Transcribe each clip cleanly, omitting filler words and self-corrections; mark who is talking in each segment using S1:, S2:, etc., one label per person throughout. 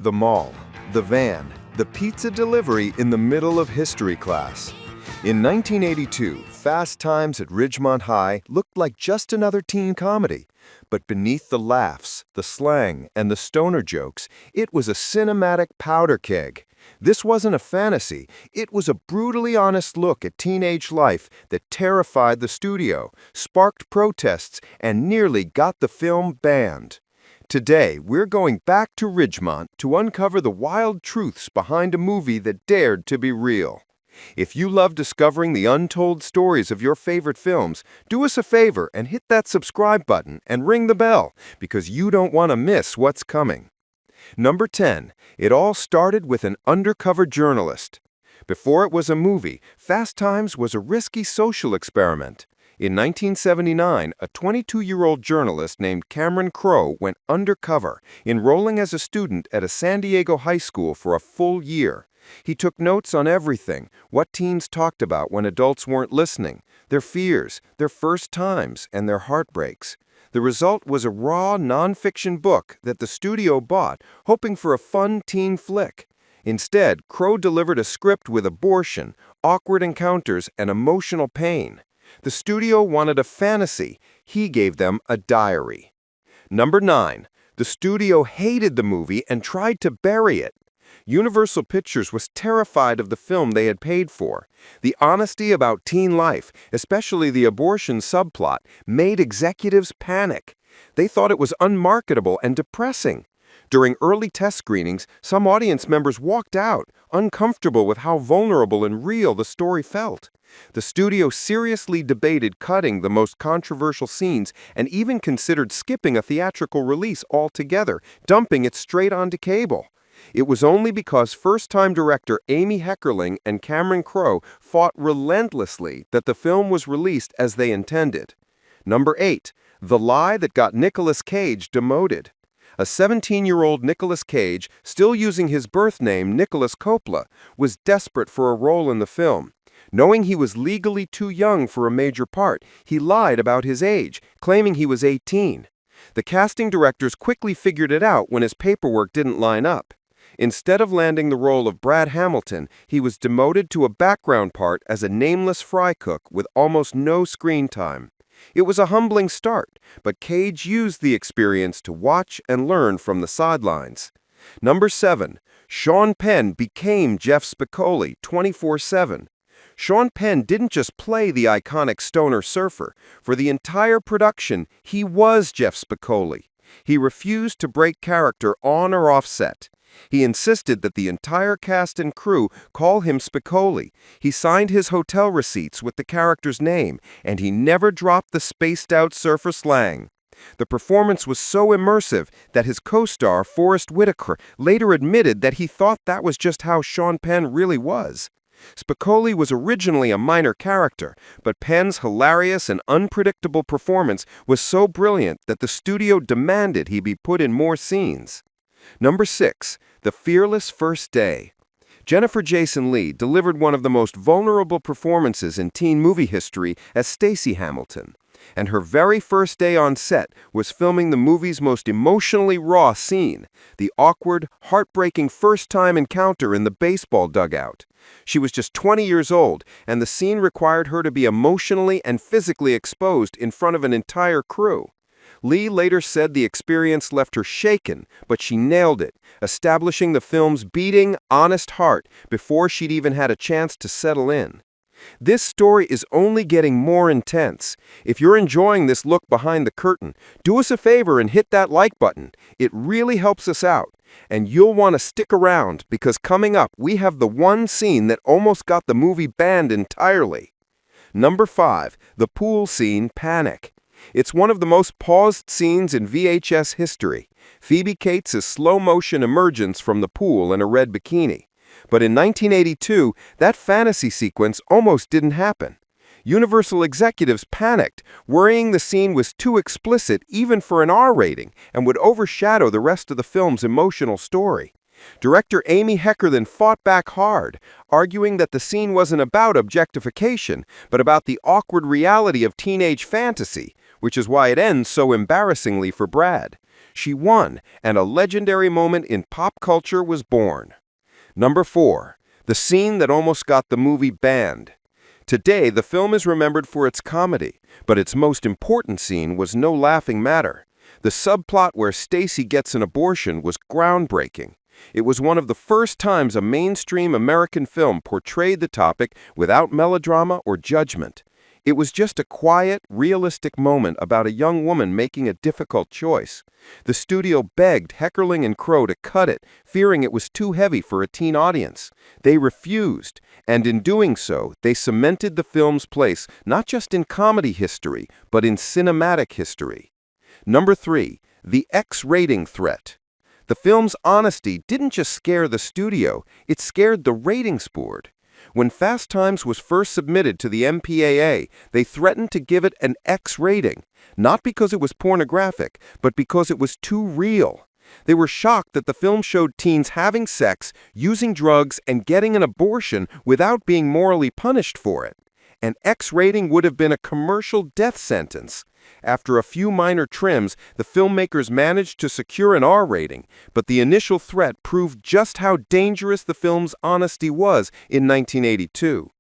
S1: The mall, the van, the pizza delivery in the middle of history class. In 1982, Fast Times at Ridgemont High looked like just another teen comedy. But beneath the laughs, the slang, and the stoner jokes, it was a cinematic powder keg. This wasn't a fantasy, it was a brutally honest look at teenage life that terrified the studio, sparked protests, and nearly got the film banned. Today, we're going back to Ridgemont to uncover the wild truths behind a movie that dared to be real. If you love discovering the untold stories of your favorite films, do us a favor and hit that subscribe button and ring the bell, because you don't want to miss what's coming. Number 10. It all started with an undercover journalist. Before it was a movie, Fast Times was a risky social experiment. In 1979, a 22-year-old journalist named Cameron Crowe went undercover, enrolling as a student at a San Diego high school for a full year. He took notes on everything, what teens talked about when adults weren't listening, their fears, their first times, and their heartbreaks. The result was a raw, non-fiction book that the studio bought, hoping for a fun teen flick. Instead, Crowe delivered a script with abortion, awkward encounters, and emotional pain. The studio wanted a fantasy. He gave them a diary. Number 9. The studio hated the movie and tried to bury it. Universal Pictures was terrified of the film they had paid for. The honesty about teen life, especially the abortion subplot, made executives panic. They thought it was unmarketable and depressing. During early test screenings, some audience members walked out, uncomfortable with how vulnerable and real the story felt. The studio seriously debated cutting the most controversial scenes and even considered skipping a theatrical release altogether, dumping it straight onto cable. It was only because first-time director Amy Heckerling and Cameron Crowe fought relentlessly that the film was released as they intended. Number 8. The lie that got Nicolas Cage demoted. A 17-year-old Nicolas Cage, still using his birth name Nicolas Coppola, was desperate for a role in the film. Knowing he was legally too young for a major part, he lied about his age, claiming he was 18. The casting directors quickly figured it out when his paperwork didn't line up. Instead of landing the role of Brad Hamilton, he was demoted to a background part as a nameless fry cook with almost no screen time. It was a humbling start, but Cage used the experience to watch and learn from the sidelines. Number 7. Sean Penn became Jeff Spicoli 24/7. Sean Penn didn't just play the iconic stoner surfer. For the entire production, he was Jeff Spicoli. He refused to break character on or off set. He insisted that the entire cast and crew call him Spicoli. He signed his hotel receipts with the character's name, and he never dropped the spaced-out surfer slang. The performance was so immersive that his co-star, Forrest Whitaker, later admitted that he thought that was just how Sean Penn really was. Spicoli was originally a minor character, but Penn's hilarious and unpredictable performance was so brilliant that the studio demanded he be put in more scenes. Number 6. The fearless first day. Jennifer Jason Leigh delivered one of the most vulnerable performances in teen movie history as Stacey Hamilton. And her very first day on set was filming the movie's most emotionally raw scene, the awkward, heartbreaking first-time encounter in the baseball dugout. She was just 20 years old, and the scene required her to be emotionally and physically exposed in front of an entire crew. Leigh later said the experience left her shaken, but she nailed it, establishing the film's beating, honest heart before she'd even had a chance to settle in. This story is only getting more intense. If you're enjoying this look behind the curtain, do us a favor and hit that like button. It really helps us out. And you'll want to stick around, because coming up we have the one scene that almost got the movie banned entirely. Number 5. The pool scene, Panic. It's one of the most paused scenes in VHS history. Phoebe Cates' slow-motion emergence from the pool in a red bikini. But in 1982, that fantasy sequence almost didn't happen. Universal executives panicked, worrying the scene was too explicit even for an R rating and would overshadow the rest of the film's emotional story. Director Amy Heckerling fought back hard, arguing that the scene wasn't about objectification, but about the awkward reality of teenage fantasy, which is why it ends so embarrassingly for Brad. She won, and a legendary moment in pop culture was born. Number 4. The scene that almost got the movie banned. Today, the film is remembered for its comedy, but its most important scene was no laughing matter. The subplot where Stacy gets an abortion was groundbreaking. It was one of the first times a mainstream American film portrayed the topic without melodrama or judgment. It was just a quiet, realistic moment about a young woman making a difficult choice. The studio begged Heckerling and Crow to cut it, fearing it was too heavy for a teen audience. They refused, and in doing so, they cemented the film's place not just in comedy history, but in cinematic history. Number 3. The X-rating threat. The film's honesty didn't just scare the studio, it scared the ratings board. When Fast Times was first submitted to the MPAA, they threatened to give it an X rating, not because it was pornographic, but because it was too real. They were shocked that the film showed teens having sex, using drugs, and getting an abortion without being morally punished for it. An X rating would have been a commercial death sentence. After a few minor trims, the filmmakers managed to secure an R rating, but the initial threat proved just how dangerous the film's honesty was in 1982.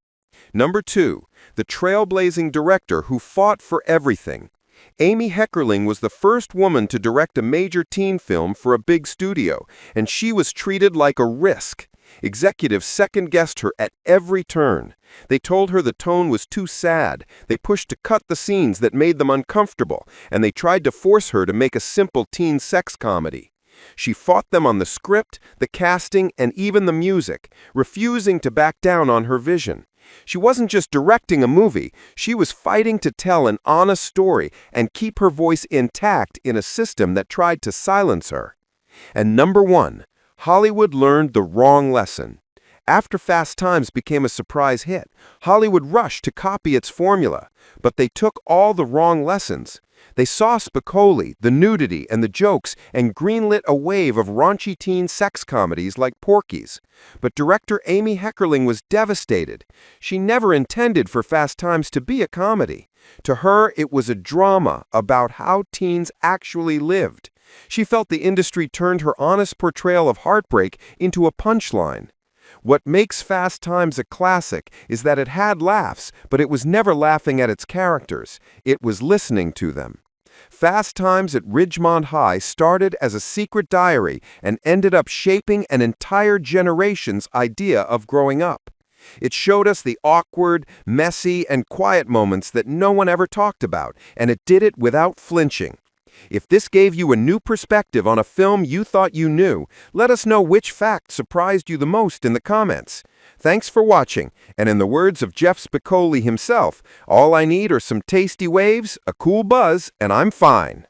S1: Number 2. The trailblazing director who fought for everything. Amy Heckerling was the first woman to direct a major teen film for a big studio, and she was treated like a risk. Executives second-guessed her at every turn. They told her the tone was too sad, they pushed to cut the scenes that made them uncomfortable, and they tried to force her to make a simple teen sex comedy. She fought them on the script, the casting, and even the music, refusing to back down on her vision. She wasn't just directing a movie, she was fighting to tell an honest story and keep her voice intact in a system that tried to silence her. And number 1. Hollywood learned the wrong lesson. After Fast Times became a surprise hit, Hollywood rushed to copy its formula, but they took all the wrong lessons. They saw Spicoli, the nudity, and the jokes, and greenlit a wave of raunchy teen sex comedies like Porky's. But director Amy Heckerling was devastated. She never intended for Fast Times to be a comedy. To her, it was a drama about how teens actually lived. She felt the industry turned her honest portrayal of heartbreak into a punchline. What makes Fast Times a classic is that it had laughs, but it was never laughing at its characters. It was listening to them. Fast Times at Ridgemont High started as a secret diary and ended up shaping an entire generation's idea of growing up. It showed us the awkward, messy, and quiet moments that no one ever talked about, and it did it without flinching. If this gave you a new perspective on a film you thought you knew, let us know which fact surprised you the most in the comments. Thanks for watching, and in the words of Jeff Spicoli himself, all I need are some tasty waves, a cool buzz, and I'm fine.